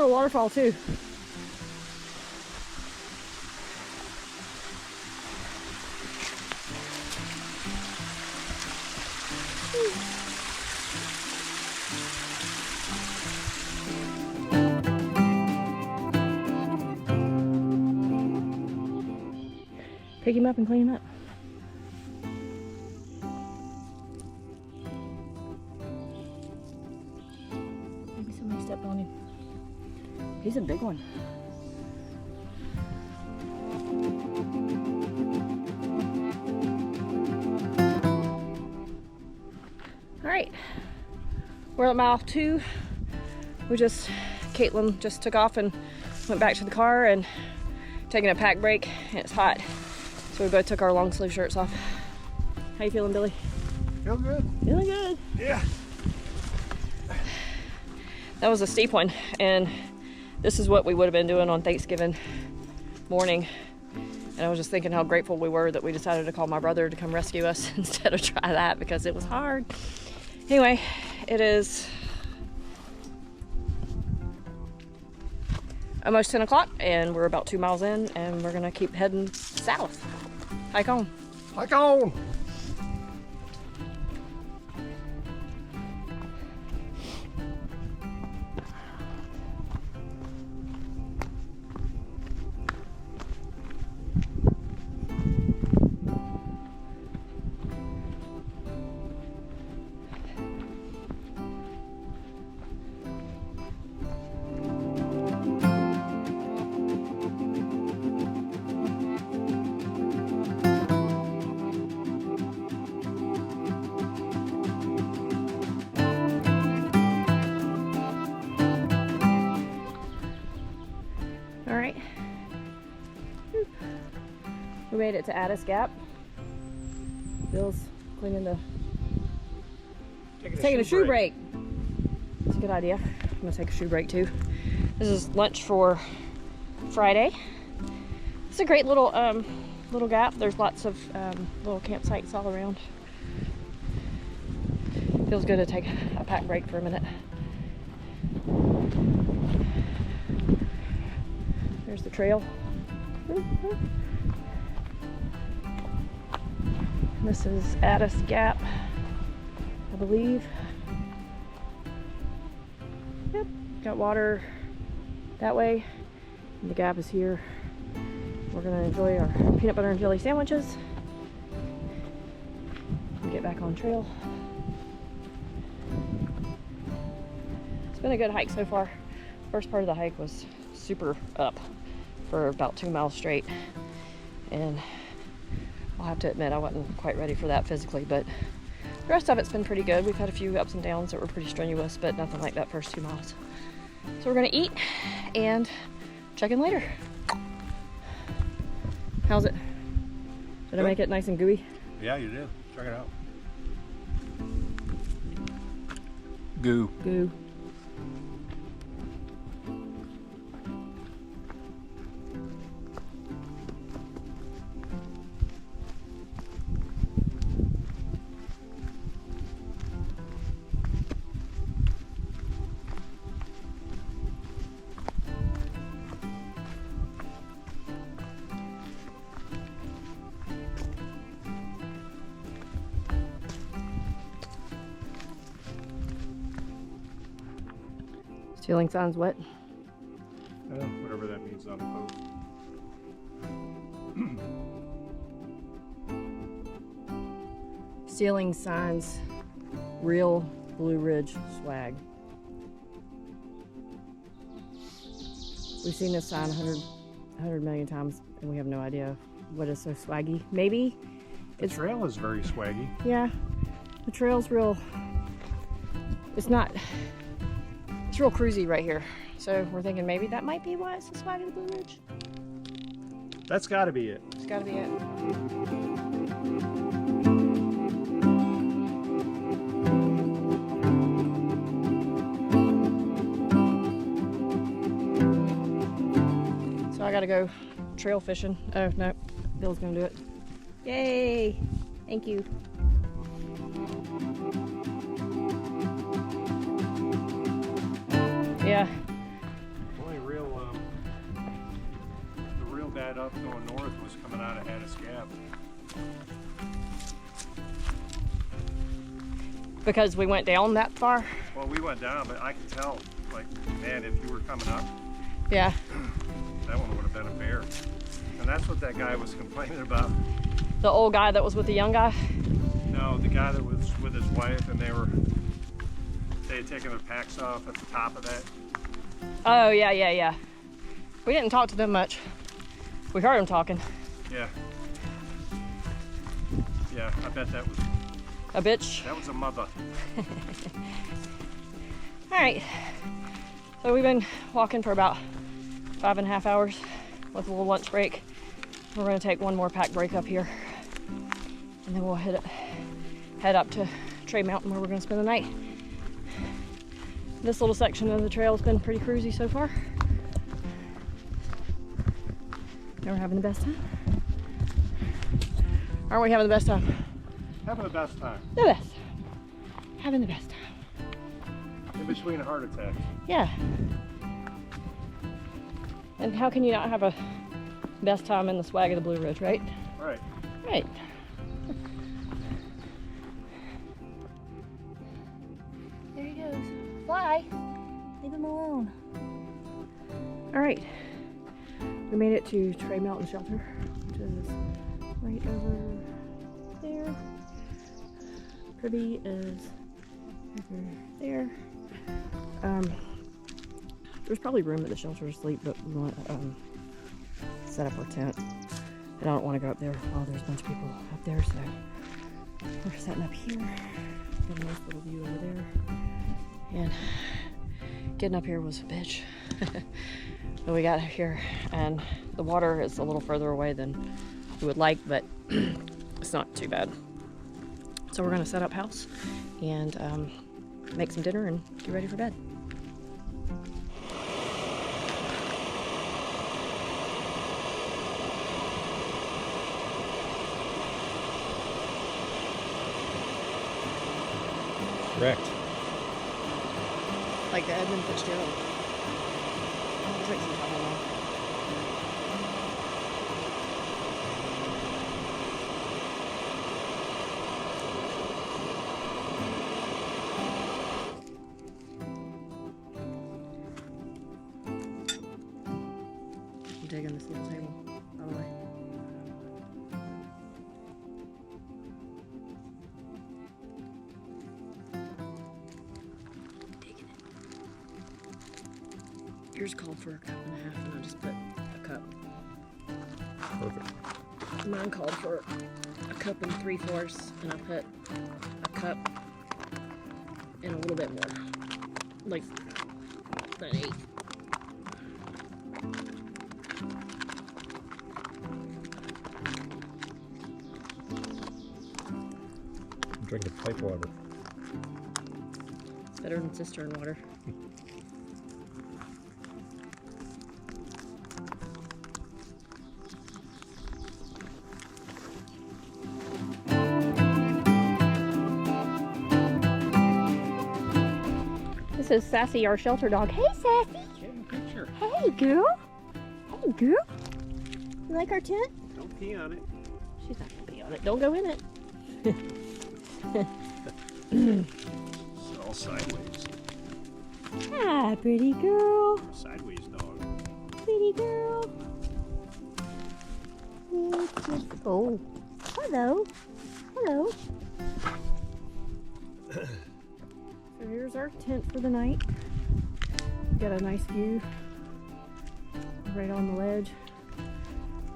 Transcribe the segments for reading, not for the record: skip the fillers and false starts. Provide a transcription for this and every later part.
little waterfall too. Pick him up and clean him up. Maybe somebody stepped on him. He's a big one. All right, we're at mile 2. Caitlin just took off and went back to the car and taking a pack break, and it's hot. So we both took our long sleeve shirts off. How you feeling, Billy? Feel good. Feeling good. Yeah. That was a steep one, and this is what we would have been doing on Thanksgiving morning. And I was just thinking how grateful we were that we decided to call my brother to come rescue us instead of try that, because it was hard. Anyway, it is almost 10 o'clock and we're about 2 miles in, and we're gonna keep heading south. Hike on. Hike on. All right. We made it to Addis Gap. Bill's cleaning the... taking a shoe break. It's a good idea. I'm gonna take a shoe break too. This is lunch for Friday. It's a great little little gap. There's lots of little campsites all around. Feels good to take a pack break for a minute. There's the trail. This is Addis Gap, I believe. Yep, got water that way, and the gap is here. We're gonna enjoy our peanut butter and jelly sandwiches and get back on trail. It's been a good hike so far. First part of the hike was super up for about 2 miles straight, and I'll have to admit I wasn't quite ready for that physically, but the rest of it's been pretty good. We've had a few ups and downs that were pretty strenuous, but nothing like that first 2 miles. So we're gonna eat and check in later. How's it? Did I make it nice and gooey? Yeah, you did. Check it out. Goo. Goo. Ceiling signs wet. Whatever that means on the post. Ceiling signs, real Blue Ridge swag. We've seen this sign 100 million times, and we have no idea what is so swaggy. Maybe the trail is very swaggy. Yeah, the trail's real. It's not. It's real cruisy right here. So we're thinking maybe that might be why it's the swag of the Blue Ridge. That's got to be it. It's got to be it. So I got to go trail fishing. Oh, no. Bill's going to do it. Yay. Thank you. Yeah. bad up going north was coming out of Hattis Gap. Because we went down that far? Well, we went down, but I could tell, like, man, if you were coming up, Yeah. that one would have been a bear. And that's what that guy was complaining about. The old guy that was with the young guy? No, the guy that was with his wife, and they had taken their packs off at the top of that. Oh, yeah. We didn't talk to them much. We heard them talking. Yeah. Yeah, I bet that was A bitch. that was a mother. All right. So we've been walking for about 5.5 hours with a little lunch break. We're gonna take one more pack break up here, and then we'll head up to Trade Mountain where we're gonna spend the night. This little section of the trail has been pretty cruisy so far. And we're having the best time. Aren't we having the best time? Having the best time. The best. Having the best time. In between heart attacks. Yeah. And how can you not have a best time in the swag of the Blue Ridge, right? Right. Right. There he goes. Fly. Leave him alone. All right. We made it to Trade Mountain Shelter, which is right over there. Privy is over there. There's probably room at the shelter to sleep, but we want to set up our tent. And I don't want to go up there while there's a bunch of people up there, so we're setting up here. Got a nice little view over there. And getting up here was a bitch. But we got here, and the water is a little further away than we would like, but it's not too bad. So we're gonna set up house and make some dinner and get ready for bed. Correct. Like the Edmund Fitzgerald. I'll take some time on. I'm digging this little table, by the way. Digging it. Yours called for a 1.5 cups, and I just put a cup. Perfect. Mine called for a 1 3/4 cups, and I put a cup and a little bit more, like an 1/8. I'm drinking pipe water. It's better than cistern water. This is Sassy, our shelter dog. Hey, Sassy. Get in the picture. Hey, girl. Hey, girl. You like our tent? Don't pee on it. She's not gonna be on it. Don't go in it. It's all sideways. Hi, pretty girl. Sideways dog. Pretty girl. Oh, hello. Hello. So here's our tent for the night. Got a nice view right on the ledge.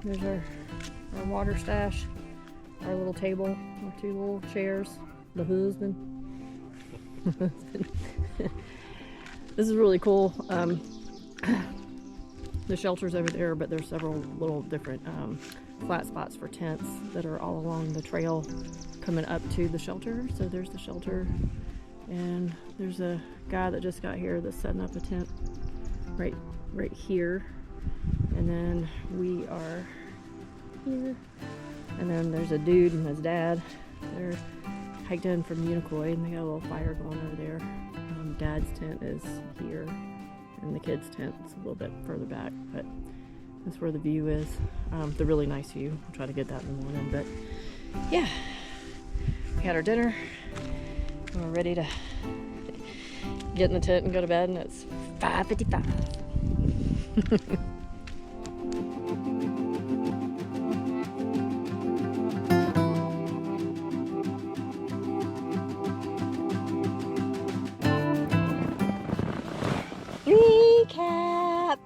There's our water stash, our little table, our 2 little chairs, the husband. This is really cool. The shelter's over there, but there's several little different flat spots for tents that are all along the trail coming up to the shelter. So there's the shelter, and there's a guy that just got here that's setting up a tent right here, and then we are here, and then there's a dude and his dad. They're hiked in from Unicoi, and they got a little fire going over there. Dad's tent is here, and the kids' tent is a little bit further back, but That's where the view is. The really nice view. I'll try to get that in the morning. But yeah, we had our dinner. And we're ready to get in the tent and go to bed. And it's 5:55. Recap.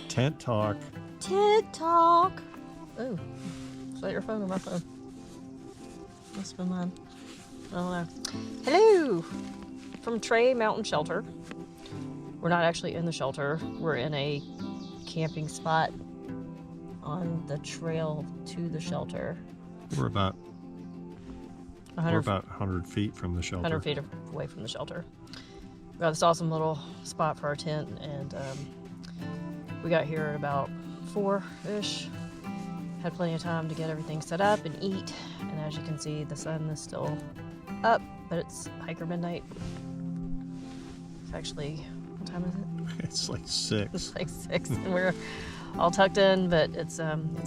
Tent talk. Tent talk. Oh, is that your phone or my phone? Must have been mine. I don't know. Hello from Trey Mountain Shelter. We're not actually in the shelter. We're in a camping spot on the trail to the shelter. We're about 100 feet from the shelter. 100 feet away from the shelter. We got this awesome little spot for our tent, and we got here at about 4-ish. Had plenty of time to get everything set up and eat, and as you can see, the sun is still up, but it's hiker midnight. It's actually, what time is it? It's like 6. It's like 6, and we're all tucked in, but it's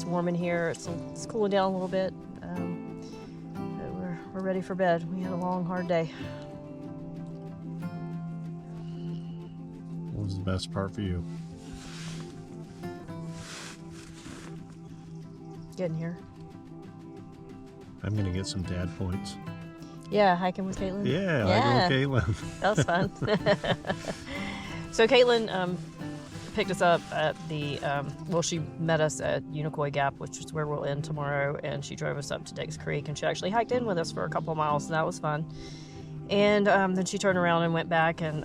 warm in here. It's cooling down a little bit. But we're ready for bed. We had a long, hard day. What was the best part for you? Getting here. I'm gonna get some dad points. Yeah, hiking with Caitlin. Yeah. Hiking with Caitlin. That was fun. So Caitlin picked us up at the, she met us at Unicoi Gap, which is where we'll end tomorrow, and she drove us up to Dix Creek, and she actually hiked in with us for a couple of miles, so that was fun. And then she turned around and went back, and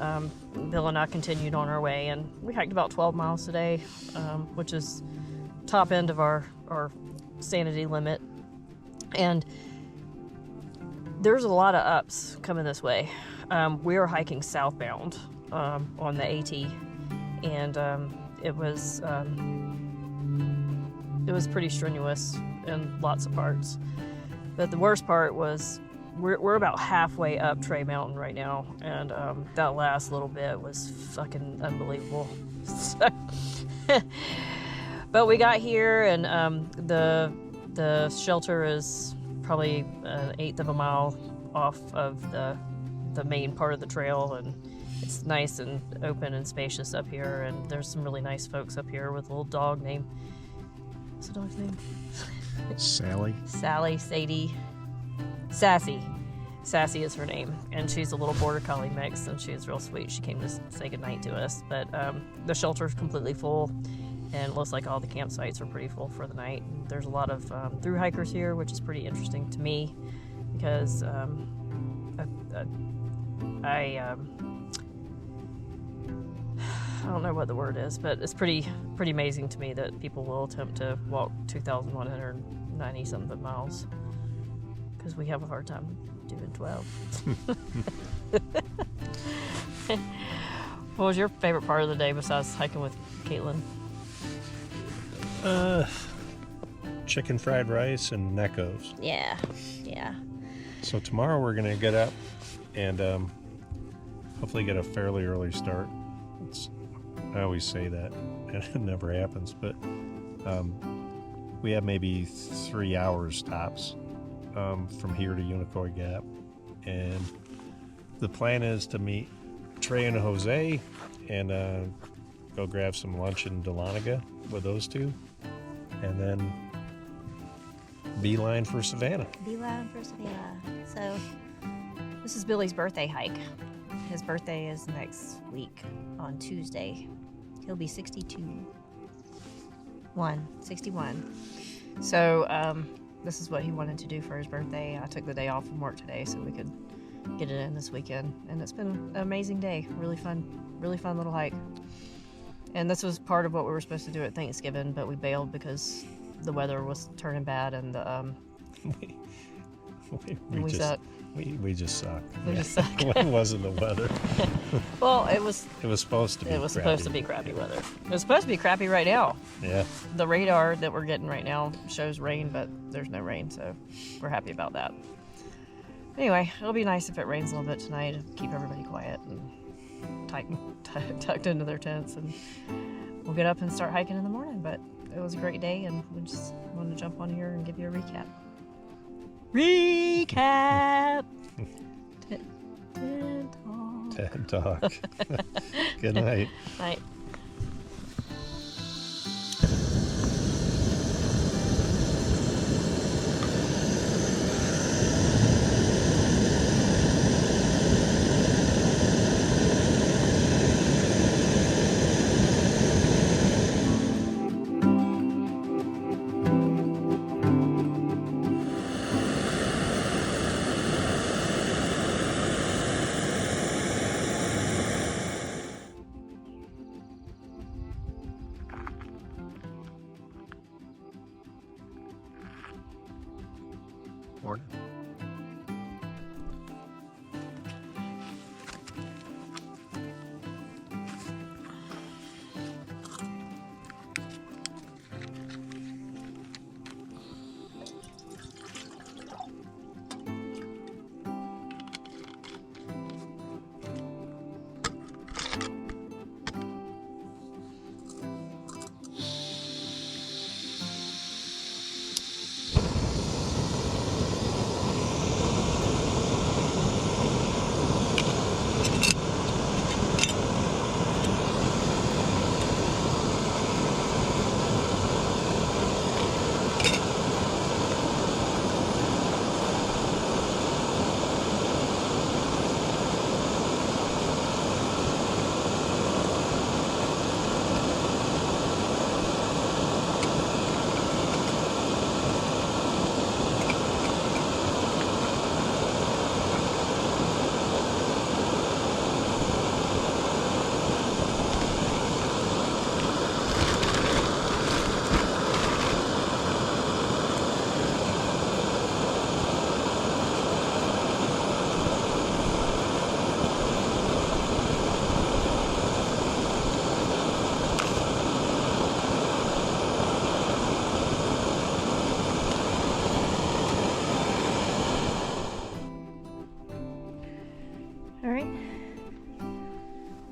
Bill and I continued on our way, and we hiked about 12 miles today, which is top end of our sanity limit. And there's a lot of ups coming this way. We're hiking southbound on the AT, and it was pretty strenuous in lots of parts. But the worst part was we're about halfway up Trey Mountain right now, and that last little bit was fucking unbelievable. So, but we got here, and the shelter is probably an 1/8 of a mile off of the main part of the trail, and it's nice and open and spacious up here, and there's some really nice folks up here with a little dog named, what's the dog's name? Sally, Sadie, Sassy is her name, and she's a little border collie mix, and she's real sweet. She came to say goodnight to us, but the shelter's completely full, and it looks like all the campsites are pretty full for the night. There's a lot of through hikers here, which is pretty interesting to me, because I don't know what the word is, but it's pretty amazing to me that people will attempt to walk 2,190 something miles, because we have a hard time doing 12. What was your favorite part of the day besides hiking with Caitlin? Chicken fried rice and Necco's. Yeah. So tomorrow we're gonna get up and hopefully get a fairly early start. I always say that, and it never happens, but we have maybe 3 hours tops from here to Unicoi Gap, and the plan is to meet Trey and Jose and go grab some lunch in Dahlonega with those two, and then beeline for Savannah. So this is Billy's birthday hike. His birthday is next week on Tuesday. He'll be 61. So this is what he wanted to do for his birthday. I took the day off from work today so we could get it in this weekend, and it's been an amazing day. Really fun little hike. And this was part of what we were supposed to do at Thanksgiving, but we bailed because the weather was turning bad, and we suck. We just suck. We just suck. It wasn't the weather. Well, it was supposed to be. It was supposed to be crappy weather. It was supposed to be crappy right now. Yeah. The radar that we're getting right now shows rain, but there's no rain, so we're happy about that. Anyway, it'll be nice if it rains a little bit tonight to keep everybody quiet and tucked into their tents, and we'll get up and start hiking in the morning. But it was a great day, and we just wanted to jump on here and give you a recap. TED Talk. Good night. Night. Morning.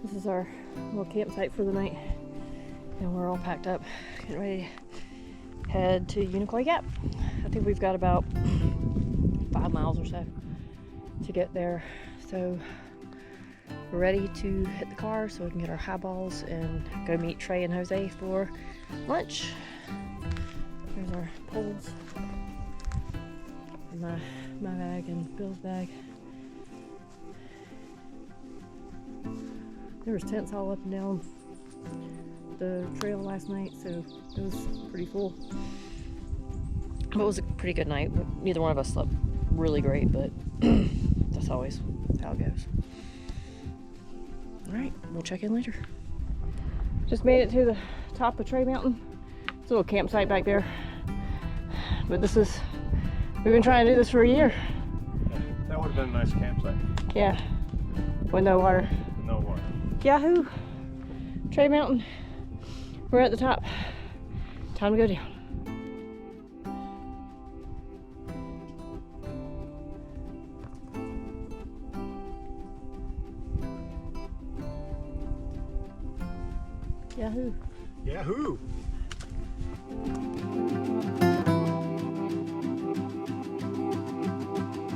This is our little campsite for the night, and we're all packed up, getting ready to head to Unicoi Gap. I think we've got about 5 miles or so to get there, so we're ready to hit the car so we can get our highballs and go meet Trey and Jose for lunch. There's our poles, and my bag and Bill's bag. There was tents all up and down the trail last night, so it was pretty full. But it was a pretty good night. Neither one of us slept really great, but that's always how it goes. Alright, we'll check in later. Just made it to the top of Trey Mountain. It's a little campsite back there. But we've been trying to do this for a year. Yeah, that would have been a nice campsite. Yeah, with no water. No water. Yahoo! Trey Mountain. We're at the top. Time to go down. Yahoo! Yahoo!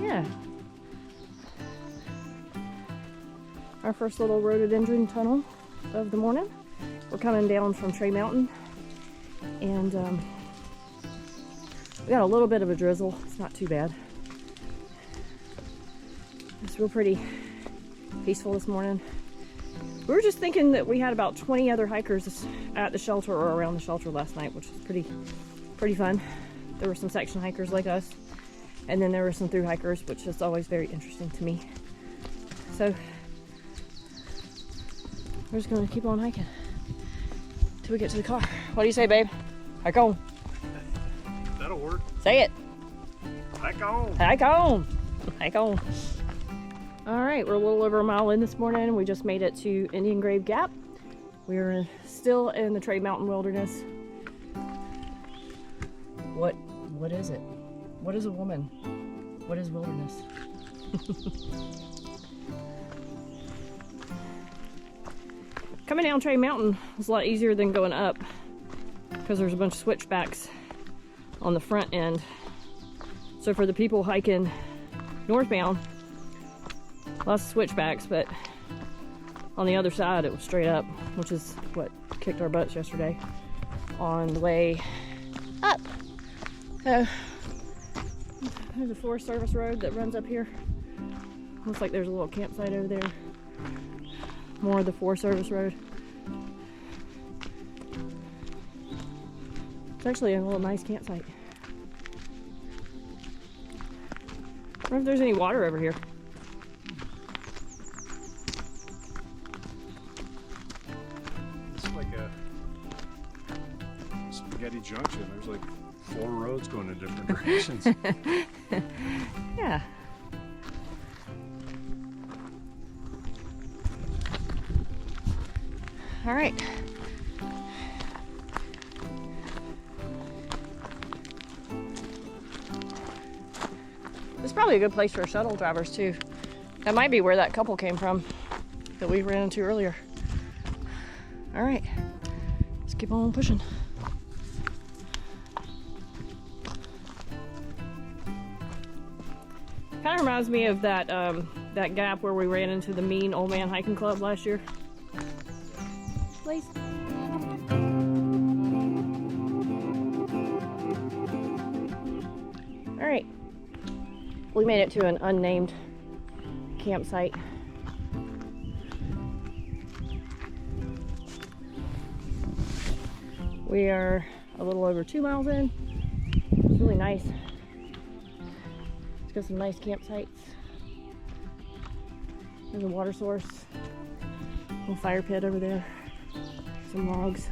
Yeah. Our first little rhododendron tunnel of the morning. We're coming down from Trey Mountain, and we got a little bit of a drizzle. It's not too bad. It's real pretty peaceful this morning. We were just thinking that we had about 20 other hikers at the shelter or around the shelter last night, which was pretty fun. There were some section hikers like us, and then there were some through hikers, which is always very interesting to me. So we're just gonna keep on hiking till we get to the car. What do you say, babe? Hike on. That'll work. Say it. Hike on. Hike on. Hike on. All right, we're a little over a mile in this morning. We just made it to Indian Grave Gap. We're still in the Trey Mountain Wilderness. What is it? What is a woman? What is wilderness? Coming down Trail Mountain was a lot easier than going up because there's a bunch of switchbacks on the front end. So for the people hiking northbound, lots of switchbacks, but on the other side it was straight up, which is what kicked our butts yesterday on the way up. So there's a Forest Service road that runs up here. Looks like there's a little campsite over there. More of the Forest Service road. It's actually a little nice campsite. I wonder if there's any water over here. It's like a spaghetti junction. There's like 4 roads going in different directions. Yeah. All right. This is probably a good place for shuttle drivers too. That might be where that couple came from that we ran into earlier. All right, let's keep on pushing. Kind of reminds me of that that gap where we ran into the mean old man hiking club last year. Please. All right, we made it to an unnamed campsite. We are a little over 2 miles in. It's really nice. It's got some nice campsites. There's a water source, little fire pit over there, some logs.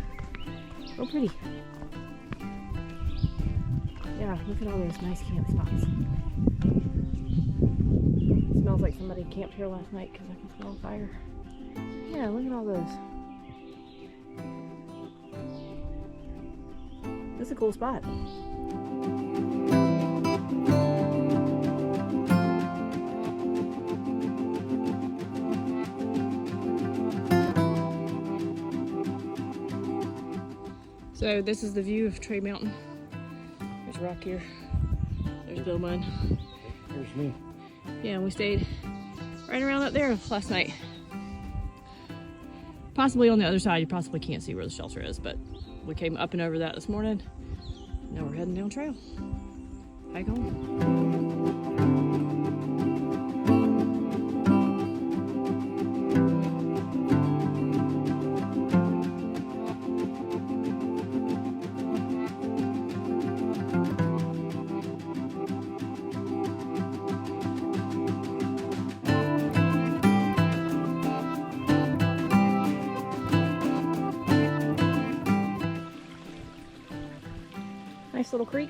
Oh, pretty. Yeah, look at all those nice camp spots. It smells like somebody camped here last night because I can smell fire. Yeah, look at all those. This is a cool spot. So this is the view of Trail Mountain. There's a rock here. There's Bill Munn. Here's me. Yeah, we stayed right around up there last night. Possibly on the other side, you possibly can't see where the shelter is, but we came up and over that this morning. Now we're heading down trail. Hike home. Nice little creek.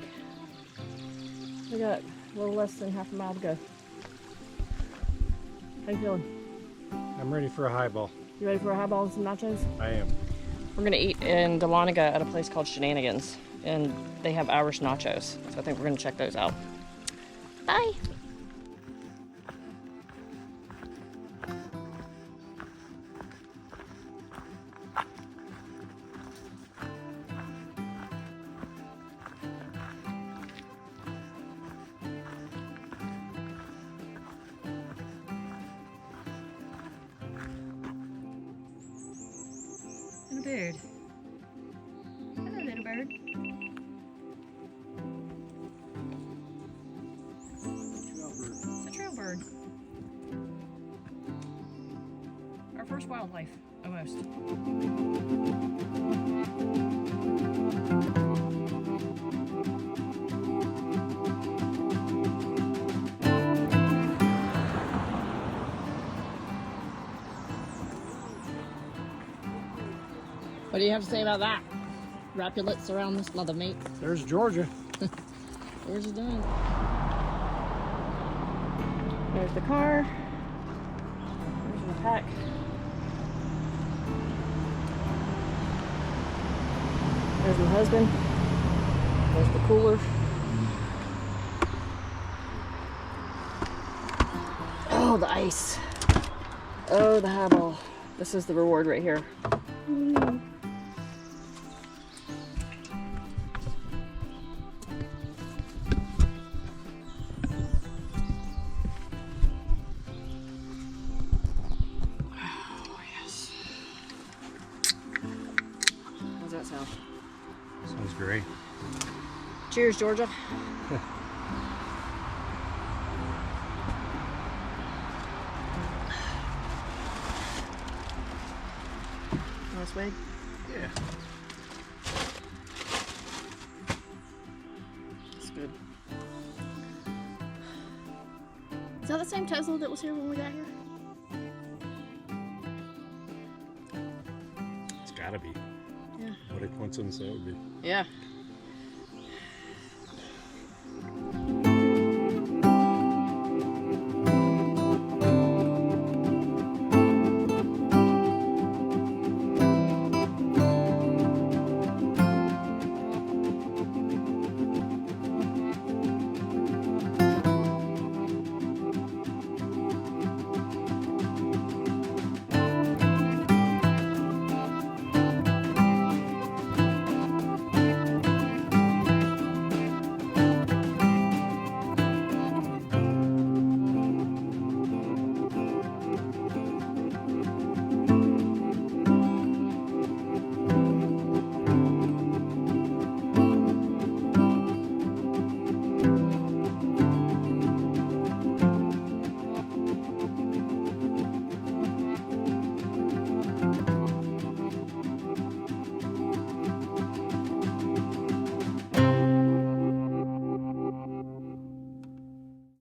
We got a little less than half a mile to go. How you feeling? I'm ready for a highball. You ready for a highball and some nachos? I am. We're gonna eat in Dahlonega at a place called Shenanigans, and they have Irish nachos. So I think we're gonna check those out. Bye. Little bird. Hello, little bird. It's a trail bird. Our first wildlife, almost. What do you have to say about that? Wrap your lips around this mother, mate. There's Georgia. Where's it doing? There's the car. There's the pack. There's my husband. There's the cooler. Oh, the ice. Oh, the highball. This is the reward right here. How's that sound? Sounds great. Cheers, Georgia. Nice wig. Yeah. It's good. Is that the same Tesla that was here when we got here? It's gotta be. Yeah. What a coincidence that would be. Yeah.